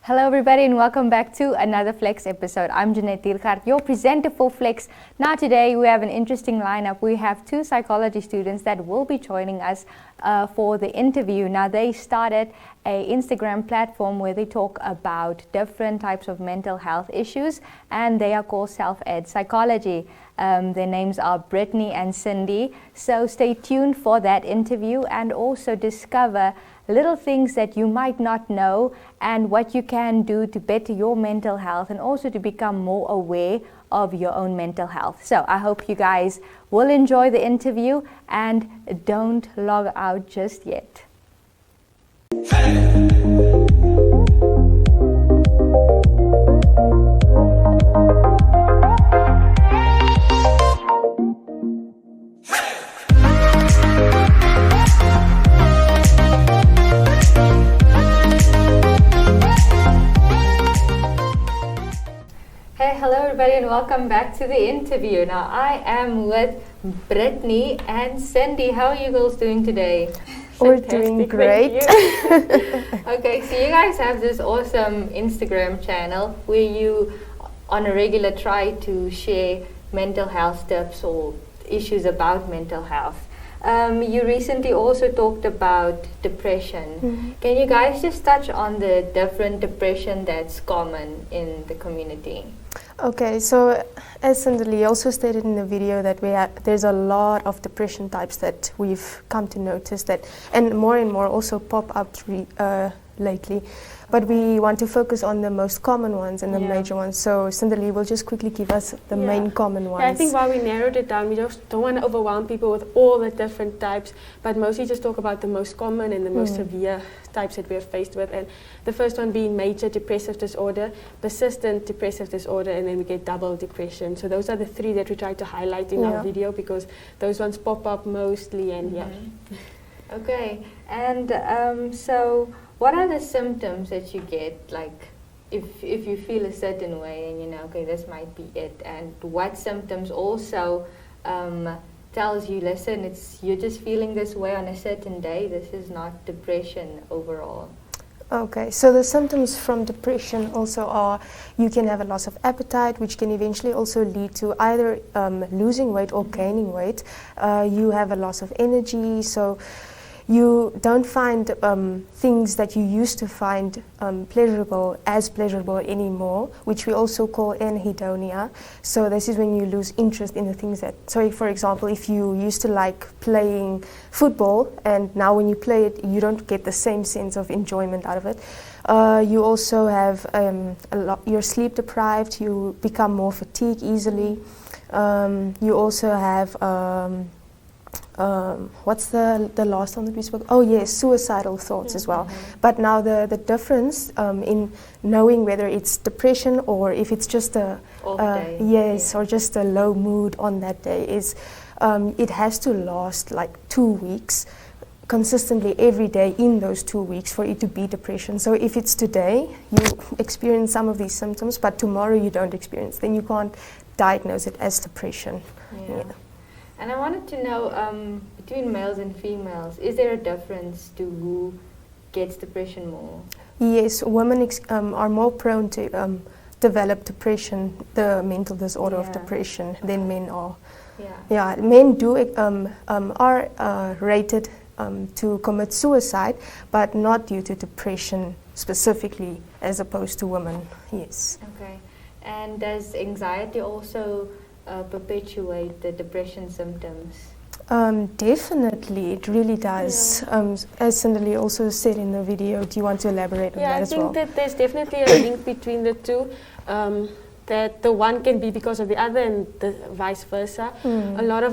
Hello everybody and welcome back to another Flex episode. I'm Jeanette Diergaard, your presenter for Flex. Now today we have an interesting lineup. We have two psychology students that will be joining us for the interview. Now they started an Instagram platform where they talk about different types of mental health issues, and they are called Self-Ed Psychology. Their names are Britney and Cinde. So stay tuned for that interview and also discover little things that you might not know and what you can do to better your mental health and also to become more aware of your own mental health. So I hope you guys will enjoy the interview and don't log out just yet. Hello everybody and welcome back to the interview. Now I am with Britney and Cinde. How are you girls doing today? We're doing great. Okay, so you guys have this awesome Instagram channel where you on a regular try to share mental health tips or issues about mental health. You recently also talked about depression. Mm-hmm. Can you guys just touch on the different depression that's common in the community? Okay, so as Cinde also stated in the video that there's a lot of depression types that we've come to notice that, and more also pop up lately. But we want to focus on the most common ones and the major ones. So Cinde will just quickly give us the main common ones. Yeah, I think while we narrowed it down, we just don't want to overwhelm people with all the different types, but mostly just talk about the most common and the most severe types that we are faced with. And the first one being major depressive disorder, persistent depressive disorder, and then we get double depression. So those are the three that we try to highlight in our video because those ones pop up mostly and Okay, and so what are the symptoms that you get, like if you feel a certain way and you know, okay, this might be it, and what symptoms also tells you, listen, you're just feeling this way on a certain day, this is not depression overall? Okay, so the symptoms from depression also are you can have a loss of appetite, which can eventually also lead to either losing weight or gaining weight. You have a loss of energy, so you don't find things that you used to find pleasurable anymore, which we also call anhedonia. So this is when you lose interest in the things that, so for example, if you used to like playing football and now when you play it, you don't get the same sense of enjoyment out of it. You also have you're sleep deprived, you become more fatigued easily. You also have what's the last one that we spoke? Oh yes, suicidal thoughts as well. But now the difference in knowing whether it's depression or if it's just a or just a low mood on that day is it has to last like 2 weeks consistently every day in those 2 weeks for it to be depression. So if it's today you experience some of these symptoms but tomorrow you don't experience, then you can't diagnose it as depression. And I wanted to know, between males and females, is there a difference to who gets depression more? Yes, women are more prone to develop depression, the mental disorder of depression, than men are. Men are rated to commit suicide, but not due to depression specifically, as opposed to women. Yes. Okay. And does anxiety also perpetuate the depression symptoms? Definitely, it really does. As Cinde also said in the video, do you want to elaborate on that as well? Yeah, I think that there's definitely a link between the two, that the one can be because of the other and the vice versa. A lot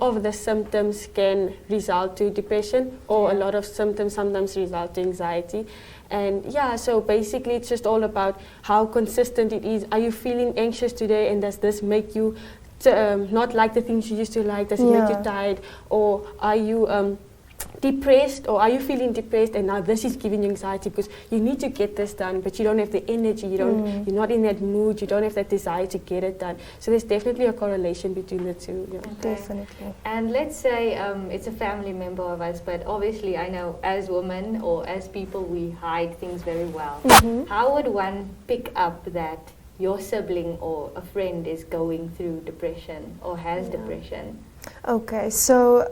of the symptoms can result to depression, or a lot of symptoms sometimes result to anxiety. And so basically it's just all about how consistent it is. Are you feeling anxious today, and does this make you not like the things you used to like? Does it make you tired? Or are you depressed, or are you feeling depressed and now this is giving you anxiety because you need to get this done, but you don't have the energy, you're not in that mood, you don't have that desire to get it done. So there's definitely a correlation between the two. Yeah. Okay. Definitely. And let's say it's a family member of us, but obviously I know as women or as people we hide things very well. How would one pick up that your sibling or a friend is going through depression or has depression? Okay, so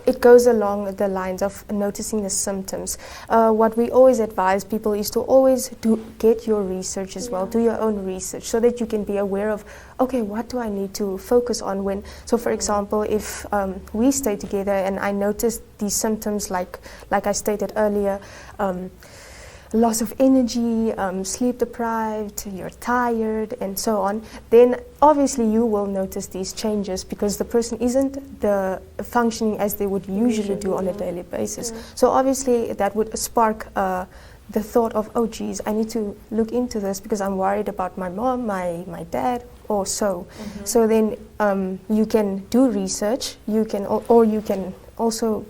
it goes along the lines of noticing the symptoms. What we always advise people is to always get your research as well, do your own research, so that you can be aware of, okay, what do I need to focus on when, so for example, if we stay together and I notice these symptoms like I stated earlier, loss of energy, sleep deprived, you're tired, and so on, then obviously you will notice these changes because the person isn't functioning as they would usually do on a daily basis. So obviously that would spark the thought of, oh geez, I need to look into this because I'm worried about my mom, my dad, or so. So then you can do research, you can, or you can also,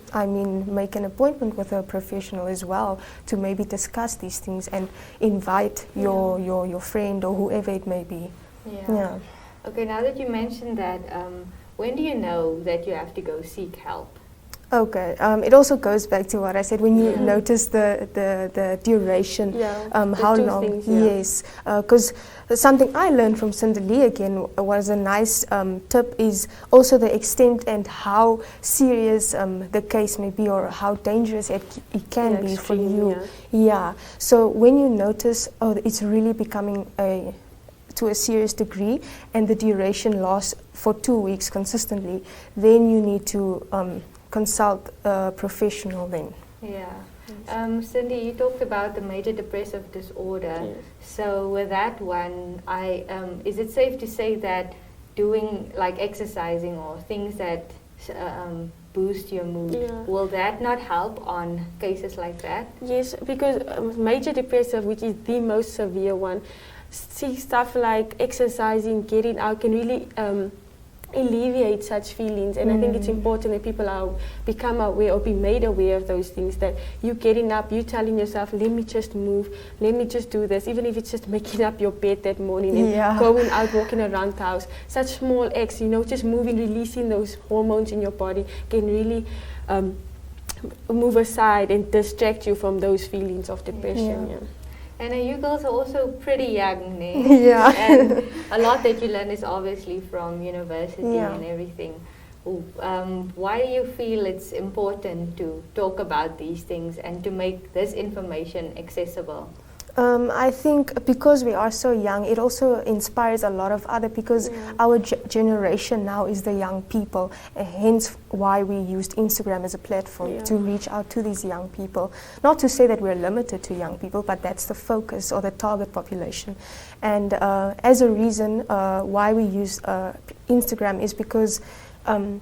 make an appointment with a professional as well to maybe discuss these things and invite your friend or whoever it may be. Yeah. Okay, now that you mentioned that, when do you know that you have to go seek help? Okay, it also goes back to what I said, when you notice the duration, how long, things, yes, because something I learned from Cinde again was a nice tip is also the extent and how serious the case may be or how dangerous it can be for you. Yeah, so when you notice, oh, it's really becoming to a serious degree and the duration lasts for 2 weeks consistently, then you need to consult a professional then. Yeah. Cinde, you talked about the major depressive disorder. Yes. So with that one, is it safe to say that doing like exercising or things that boost your mood, will that not help on cases like that? Yes, because major depressive, which is the most severe one, see stuff like exercising, getting out can really alleviate such feelings, and I think it's important that people become aware or be made aware of those things, that you getting up, you telling yourself, let me just move, let me just do this, even if it's just making up your bed that morning and going out, walking around the house. Such small acts, just moving, releasing those hormones in your body can really move aside and distract you from those feelings of depression. And you girls are also pretty young, né? Yeah. And a lot that you learn is obviously from university and everything. Why do you feel it's important to talk about these things and to make this information accessible? I think because we are so young, it also inspires a lot of other, because our generation now is the young people, hence why we used Instagram as a platform to reach out to these young people. Not to say that we're limited to young people, but that's the focus or the target population. And as a reason why we use Instagram is because, how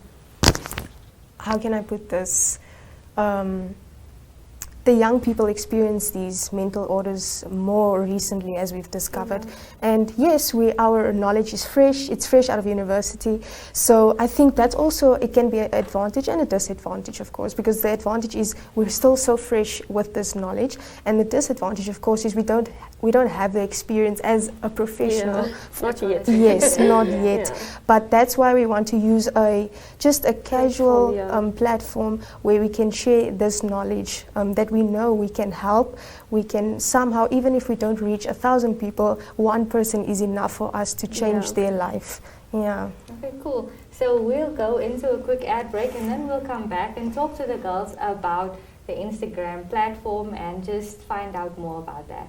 can I put this? The young people experience these mental orders more recently, as we've discovered. And yes, our knowledge is fresh, it's fresh out of university. So I think that's also, it can be an advantage and a disadvantage, of course, because the advantage is we're still so fresh with this knowledge. And the disadvantage, of course, is we don't have the experience as a professional. Not yet. Yes, not yet. But that's why we want to use just a casual platform where we can share this knowledge that we know we can help. We can somehow, even if we don't reach 1,000 people, one person is enough for us to change their life. Yeah. Okay, cool. So we'll go into a quick ad break and then we'll come back and talk to the girls about the Instagram platform and just find out more about that.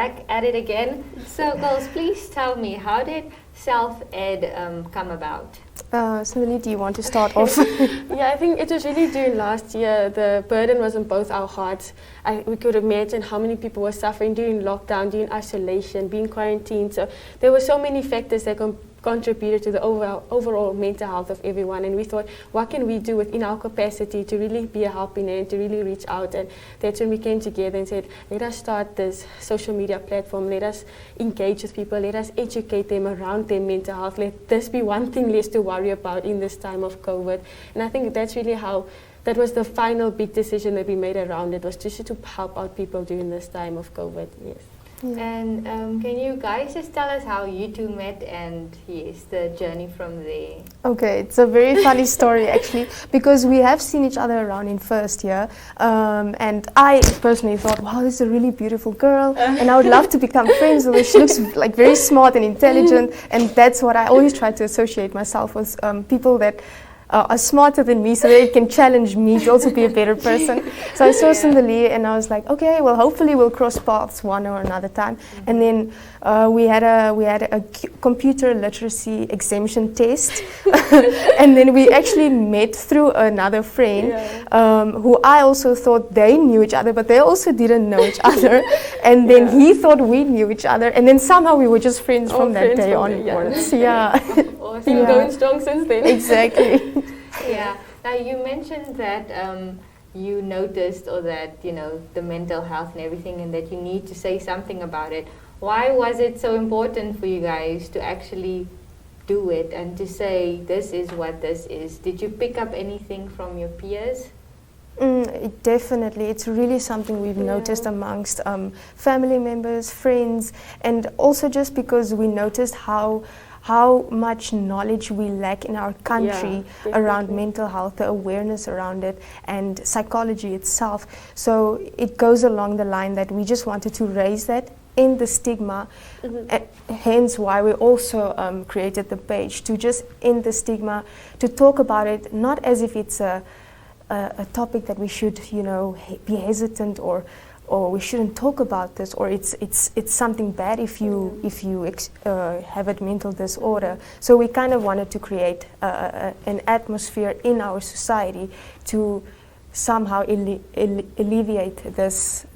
back at it again. So girls, please tell me, how did self-ed come about? Cindy, do you want to start off? Yeah, I think it was really during last year. The burden was on both our hearts. We could imagine how many people were suffering during lockdown, during isolation, being quarantined. So there were so many factors that contributed to the overall mental health of everyone. And we thought, what can we do within our capacity to really be a helping hand, to really reach out? And that's when we came together and said, let us start this social media platform. Let us engage with people. Let us educate them around their mental health. Let this be one thing less to worry about in this time of COVID. And I think that's really how, that was the final big decision that we made around it, was just to help out people during this time of COVID. Yes. Yeah. And can you guys just tell us how you two met and yes, the journey from there? Okay, it's a very funny story actually, because we have seen each other around in first year, and I personally thought, wow, this is a really beautiful girl, and I would love to become friends with her. She looks like very smart and intelligent, and that's what I always try to associate myself with, people that are smarter than me, so they can challenge me to also be a better person. So I saw Cinde and I was like, okay, well, hopefully we'll cross paths one or another time. And then we had a computer literacy exemption test, and then we actually met through another friend, who I also thought they knew each other, but they also didn't know each other. And then he thought we knew each other, and then somehow we were just friends from that day onwards. Yeah. Awesome. Going strong since then. Exactly. Yeah. Now you mentioned that you noticed, or that the mental health and everything, and that you need to say something about it. Why was it so important for you guys to actually do it and to say this is what this is? Did you pick up anything from your peers? Definitely, it's really something we've noticed amongst family members, friends, and also just because we noticed how much knowledge we lack in our country around mental health, the awareness around it, and psychology itself. So it goes along the line that we just wanted to raise that in the stigma, hence why we also created the page, to just end the stigma, to talk about it, not as if it's a topic that we should, be hesitant or we shouldn't talk about this, or it's something bad if you have a mental disorder. So we kind of wanted to create an atmosphere in our society to somehow alleviate this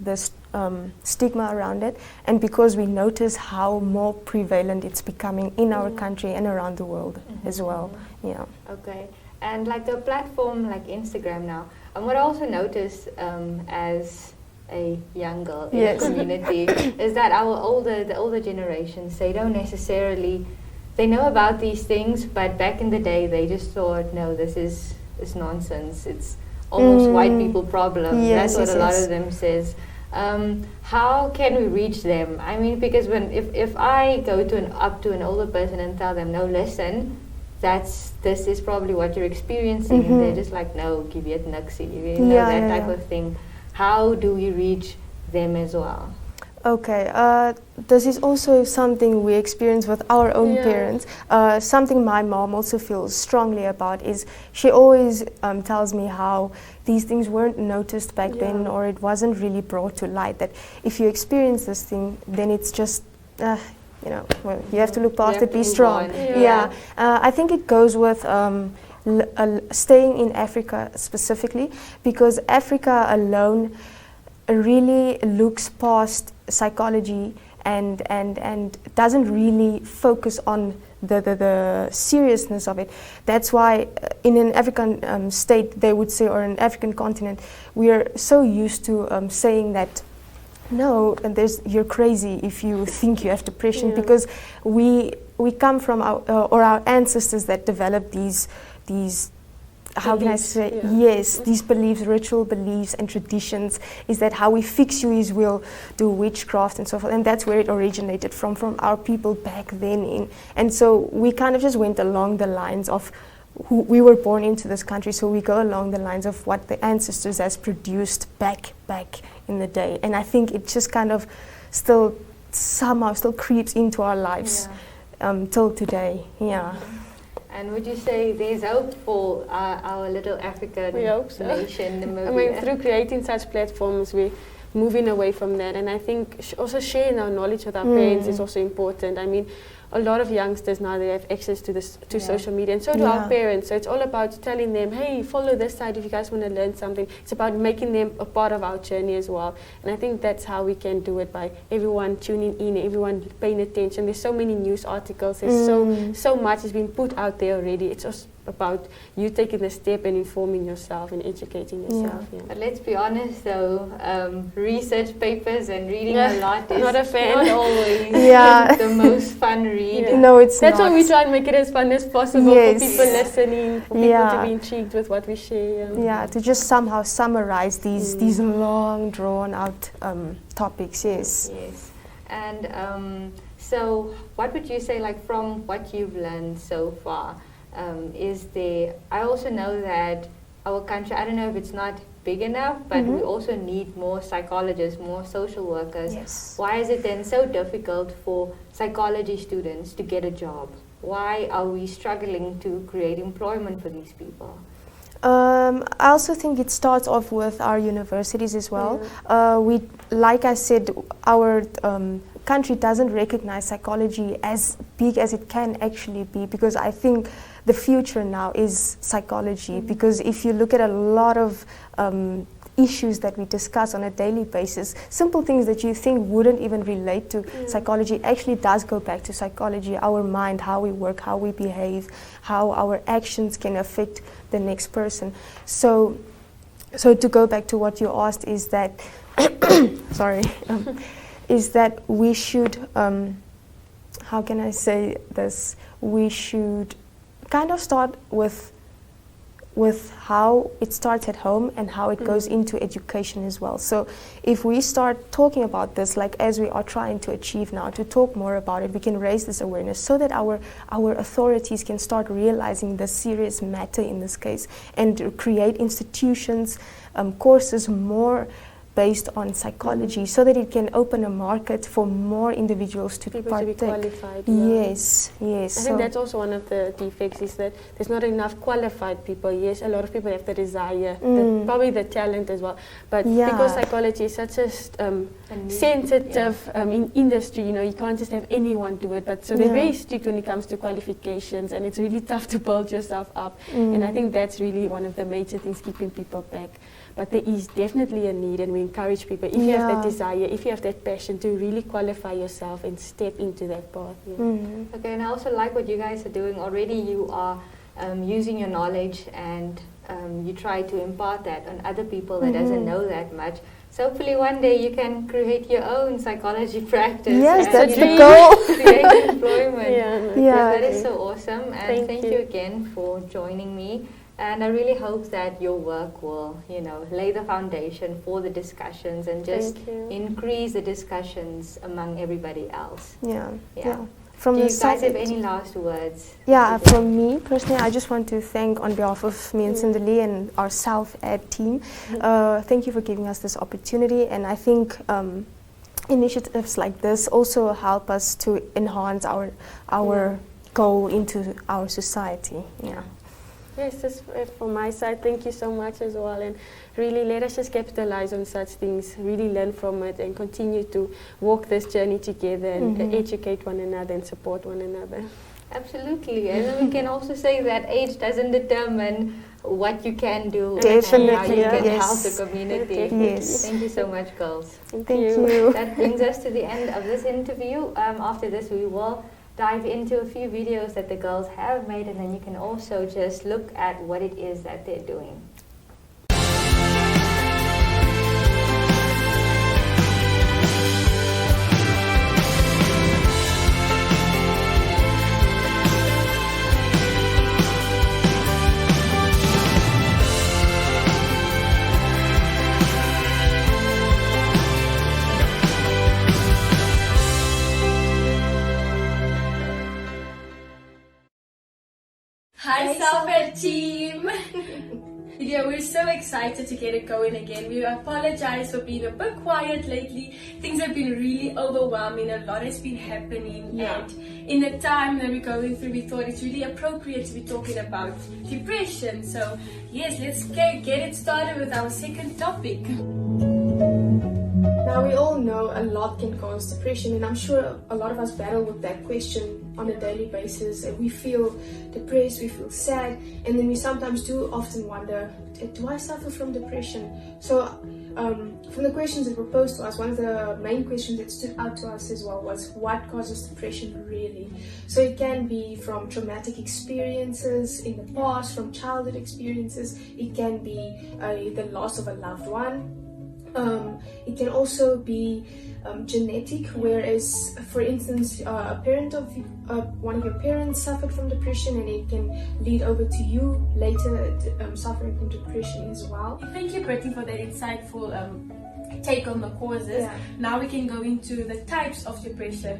stigma around it, and because we notice how more prevalent it's becoming in our country and around the world as well. Yeah. Okay. And like the platform like Instagram now, and what I also noticed as a young girl in the community is that the older generations, they don't necessarily, they know about these things, but back in the day they just thought, no, this is nonsense, it's almost white people problem. That's what a lot of them says. How can we reach them? I mean, because if I go up to an older person and tell them, no, listen, this is probably what you're experiencing, and they're just like, no, give it nuxie, that type of thing. How do we reach them as well? Okay, this is also something we experience with our own parents. Something my mom also feels strongly about is she always tells me how these things weren't noticed back then, or it wasn't really brought to light, that if you experience this thing, then it's just, well, you have to look past it, be strong. I think it goes with staying in Africa specifically, because Africa alone really looks past psychology and doesn't really focus on the seriousness of it. That's why in an African state, they would say, or an African continent, we are so used to saying that, no, and you're crazy if you think you have depression, because we come from our ancestors that developed these how can I say, these beliefs, ritual beliefs and traditions, is that how we fix you is we'll do witchcraft and so forth, and that's where it originated from our people back then. And so we kind of just went along the lines of who we were born into this country, so we go along the lines of what the ancestors has produced back in the day. And I think it just kind of somehow still creeps into our lives till today. And would you say there's hope for our little African nation? I mean, through creating such platforms, we moving away from that. And I think also sharing our knowledge with our parents is also important. I mean, a lot of youngsters now, they have access to social media, and so do our parents. So it's all about telling them, hey, follow this side if you guys want to learn something. It's about making them a part of our journey as well. And I think that's how we can do it, by everyone tuning in, everyone paying attention. There's so many news articles, there's so much has been put out there already. It's just about you taking the step and informing yourself and educating yourself. But let's be honest though, research papers and reading a lot is not a fan. Not always the most fun read. No, it's That's not. why we try and make it as fun as possible for people listening, for people to be intrigued with what we share. To just somehow summarize these long, drawn out topics. Yes. And so what would you say, like, from what you've learned so far, I also know that our country, I don't know if it's not big enough, but we also need more psychologists, more social workers. Yes. Why is it then so difficult for psychology students to get a job? Why are we struggling to create employment for these people? I also think it starts off with our universities as well. Like I said, our country doesn't recognize psychology as big as it can actually be, because I think the future now is psychology, because if you look at a lot of issues that we discuss on a daily basis, simple things that you think wouldn't even relate to psychology actually does go back to psychology, our mind, how we work, how we behave, how our actions can affect the next person. So to go back to what you asked is that, is that we should, how can I say this, we should kind of start with how it starts at home and how it goes into education as well. So if we start talking about this, like as we are trying to achieve now, to talk more about it, we can raise this awareness so that our authorities can start realizing the serious matter in this case, and create institutions, courses more based on psychology, so that it can open a market for more individuals to partake. To be qualified. Yes. I think that's also one of the defects, is that there's not enough qualified people. Yes, a lot of people have the desire, probably the talent as well. But because psychology is such a sensitive industry, you can't just have anyone do it. But so they're very strict when it comes to qualifications, and it's really tough to build yourself up. And I think that's really one of the major things keeping people back. But there is definitely a need, and we encourage people, if you have that desire, if you have that passion, to really qualify yourself and step into that path. Okay, and I also like what you guys are doing already. You are using your knowledge, and you try to impart that on other people that doesn't know that much. So hopefully one day you can create your own psychology practice. Yes, and that's the goal. Create employment. That is Okay. so awesome. And thank you again for joining me. And I really hope that your work will, lay the foundation for the discussions and just increase the discussions among everybody else. Yeah. Do you guys have any last words? Yeah, from me personally, I just want to thank, on behalf of me and Cinde and our Self-Ed team, thank you for giving us this opportunity. And I think initiatives like this also help us to enhance our goal into our society. Yes, just from my side, thank you so much as well, and really let us just capitalize on such things, really learn from it, and continue to walk this journey together and educate one another and support one another. Absolutely, and then we can also say that age doesn't determine what you can do. Definitely, and how you can help the community. Yes. Thank you so much, girls. Thank you. That brings us to the end of this interview. After this, we will dive into a few videos that the girls have made, and then you can also just look at what it is that they're doing. Hi, Self-Ed team! Yeah, we're so excited to get it going again. We apologize for being a bit quiet lately. Things have been really overwhelming. A lot has been happening. And in the time that we're going through, we thought it's really appropriate to be talking about depression. So yes, let's get it started with our second topic. Now, we all know a lot can cause depression, and I'm sure a lot of us battle with that question on a daily basis. And we feel depressed, we feel sad, and then we sometimes do often wonder, do I suffer from depression? So, from the questions that were posed to us, one of the main questions that stood out to us as well was, what causes depression really? So it can be from traumatic experiences in the past, from childhood experiences. It can be the loss of a loved one. It can also be genetic, whereas, for instance, a parent of one of your parents suffered from depression, and it can lead over to you later suffering from depression as well. Thank you, Britney, for that insightful take on the causes. Yeah. Now we can go into the types of depression.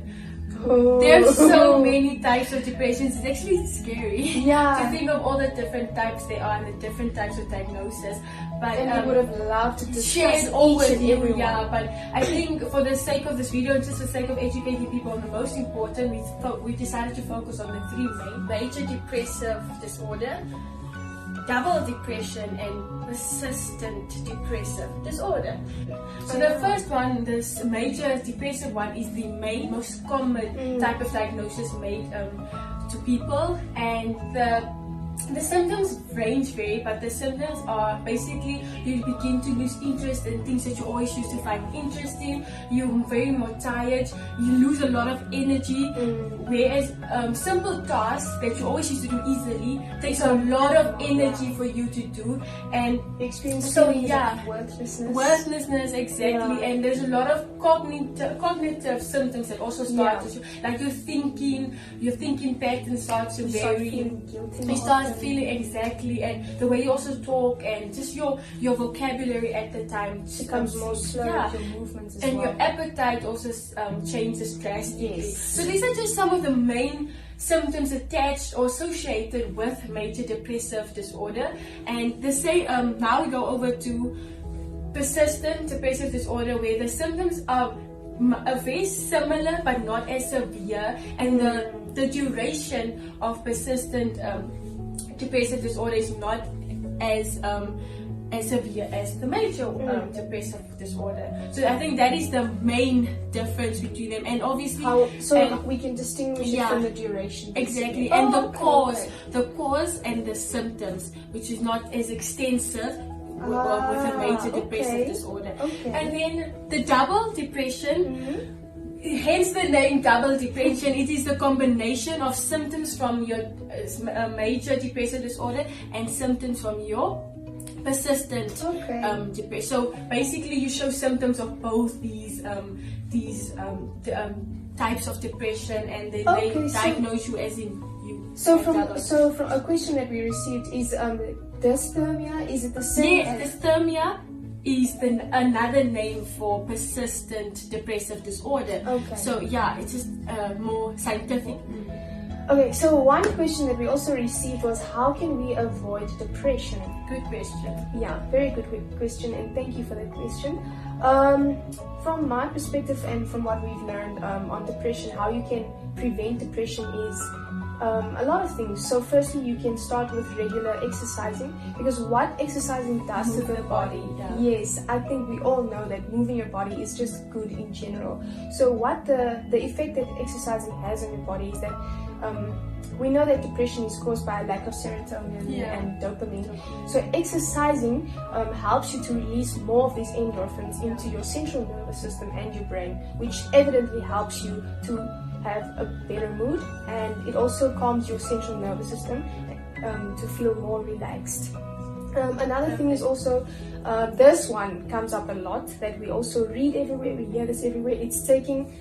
Oh. There's so many types of depressions. It's actually scary Yeah. to think of all the different types there are and the different types of diagnosis. But And we would have loved to discuss shared all each with and you, every one. yeah. But I think for the sake of this video, and just for the sake of educating people on the most important, we decided to focus on the three main: major depressive disorder, double depression, and persistent depressive disorder. So the first one, this major depressive one, is the most common type of diagnosis made to people, and the symptoms range vary, but the symptoms are basically you begin to lose interest in things that you always used to find interesting. You're very more tired. You lose a lot of energy. Whereas simple tasks that you always used to do easily takes a lot of energy for you to do, and Experience so feelings yeah, of worthlessness. worthlessness, exactly. Yeah. And there's a lot of cognitive symptoms that also start to show, like your thinking pattern starts to You start vary. feeling guilty. You start feeling exactly, and the way you also talk, and just your vocabulary at the time becomes more slow. yeah. Your movements as And well. your appetite also changes drastically. Yes. So these are just some of the main symptoms attached or associated with major depressive disorder. And the now we go over to persistent depressive disorder, where the symptoms are very similar but not as severe, and the duration of persistent depressive disorder is not as severe as the major depressive disorder. So I think that is the main difference between them, and obviously We can distinguish it from the duration. exactly, basically. and Oh, okay. the cause and the symptoms, which is not as extensive with a major depressive okay. disorder. Okay. And then the double depression. Hence the name double depression. It is the combination of symptoms from your major depressive disorder and symptoms from your persistent depression. So basically, you show symptoms of both these types of depression, and then they diagnose you as in you. So from a question that we received is dysthymia. Is it the same? Yes, dysthymia is another name for persistent depressive disorder. Okay. So yeah, it's just more scientific. Okay, so one question that we also received was, how can we avoid depression? Good question. Yeah, very good question, and thank you for that question. From my perspective and from what we've learned on depression, how you can prevent depression is a lot of things. So firstly, you can start with regular exercising, because what exercising does to the body, yes, I think we all know that moving your body is just good in general. So what the effect that exercising has on your body is that we know that depression is caused by a lack of serotonin and dopamine. So exercising helps you to release more of these endorphins into your central nervous system and your brain, which evidently helps you to have a better mood, and it also calms your central nervous system to feel more relaxed. Another thing is also, this one comes up a lot, that we also read everywhere, we hear this everywhere, it's taking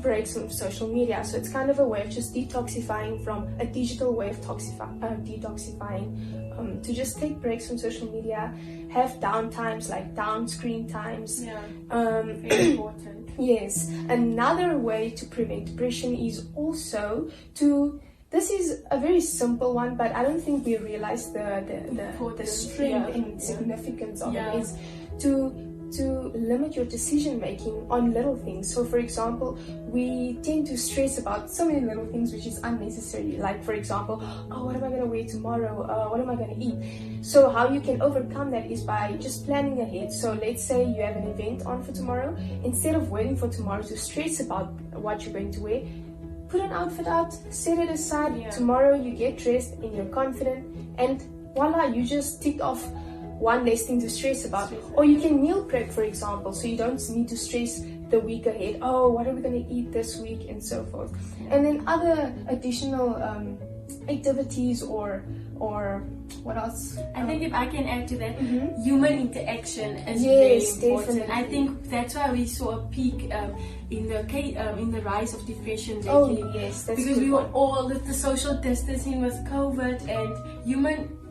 breaks from social media. So it's kind of a way of just detoxifying, from a digital way of detoxifying, to just take breaks from social media, have down times, like down screen times. Very important. Yes, another way to prevent depression is also to, this is a very simple one, but I don't think we realize the strength and significance of it, is to to limit your decision making on little things. So for example, we tend to stress about so many little things which is unnecessary, like for example, oh, what am I going to wear tomorrow, what am I going to eat? So how you can overcome that is by just planning ahead. So let's say you have an event on for tomorrow. Instead of waiting for tomorrow to stress about what you're going to wear, put an outfit out, set it aside. Tomorrow you get dressed and you're confident, and voila, you just ticked off one less thing to stress about. Or you can meal prep, for example, so you don't need to stress the week ahead. Oh, what are we going to eat this week, and so forth. And then other additional activities or what else? I think if I can add to that, human interaction is very important. Definitely. I think that's why we saw a peak in the rise of depression lately. Oh yes, that's because we good were one. all the social distancing with COVID, and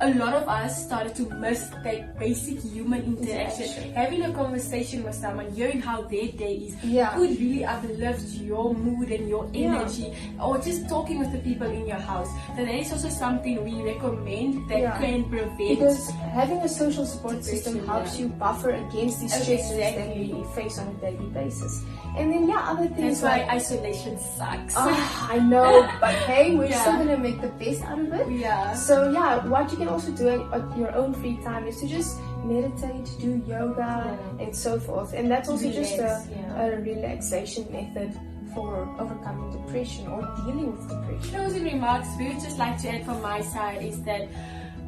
a lot of us started to miss that basic human interaction. Having a conversation with someone, hearing how their day is, could really uplift your mood and your energy, or just talking with the people in your house. So that is also something we recommend that can prevent. Because having a social support system helps you buffer against these stresses that we face on a daily basis. And then other things. That's why isolation sucks. I know, but hey, we're still gonna make the best out of it. Yeah. So what you can also do at your own free time is to just meditate, do yoga, and so forth. And that's also just a relaxation method for overcoming depression or dealing with depression. Closing remarks we would just like to add from my side is that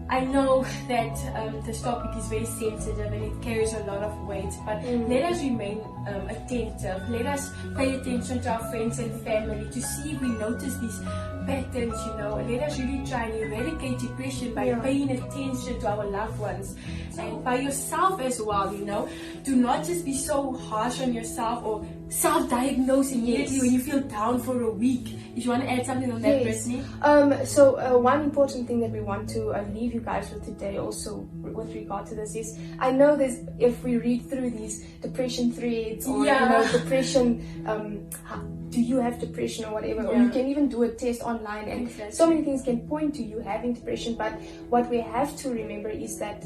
I know that this topic is very sensitive and it carries a lot of weight, but let us remain attentive. Let us pay attention to our friends and family to see if we notice these patterns, Let us really try and eradicate depression by paying attention to our loved ones and by yourself as well, Do not just be so harsh on yourself or self-diagnose immediately when you feel down for a week. If you want to add something on that, Britney? So one important thing that we want to leave you guys with today also with regard to this is, I know if we read through these depression threads or depression, do you have depression or whatever, or you can even do a test online, and so many things can point to you having depression. But what we have to remember is that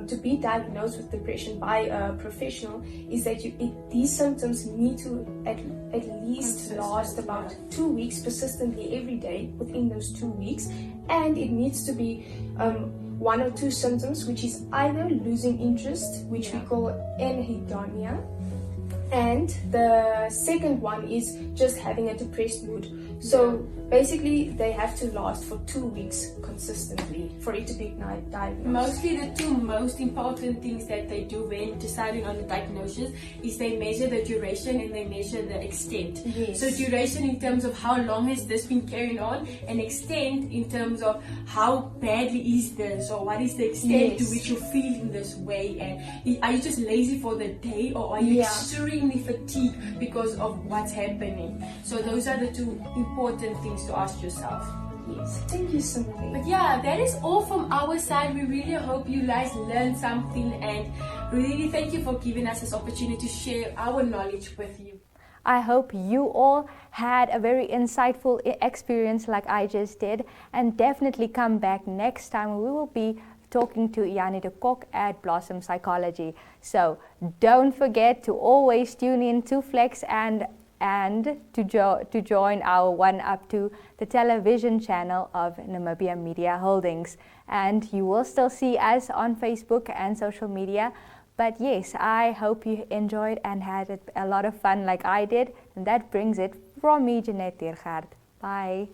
to be diagnosed with depression by a professional is that these symptoms need to at least last about 2 weeks persistently every day within those 2 weeks, and it needs to be one or two symptoms, which is either losing interest, which we call anhedonia, and the second one is just having a depressed mood. So basically they have to last for 2 weeks consistently for it to be diagnosed. Mostly the two most important things that they do when deciding on the diagnosis is they measure the duration and they measure the extent. So duration in terms of how long has this been carrying on, and extent in terms of how badly is this, or what is the extent to which you're feeling this way, and are you just lazy for the day, or are you extremely fatigued because of what's happening. So those are the two important things to ask yourself. Yes, thank you so much. But that is all from our side. We really hope you guys learned something, and really thank you for giving us this opportunity to share our knowledge with you. I hope you all had a very insightful experience like I just did, and definitely come back next time. We will be talking to Yanni de Kok at Blossom Psychology. So don't forget to always tune in to Flex and to join our One Up to the television channel of Namibia Media Holdings. And you will still see us on Facebook and social media. But yes, I hope you enjoyed and had a lot of fun like I did. And that brings it from me, Jeanette Diergaard. Bye.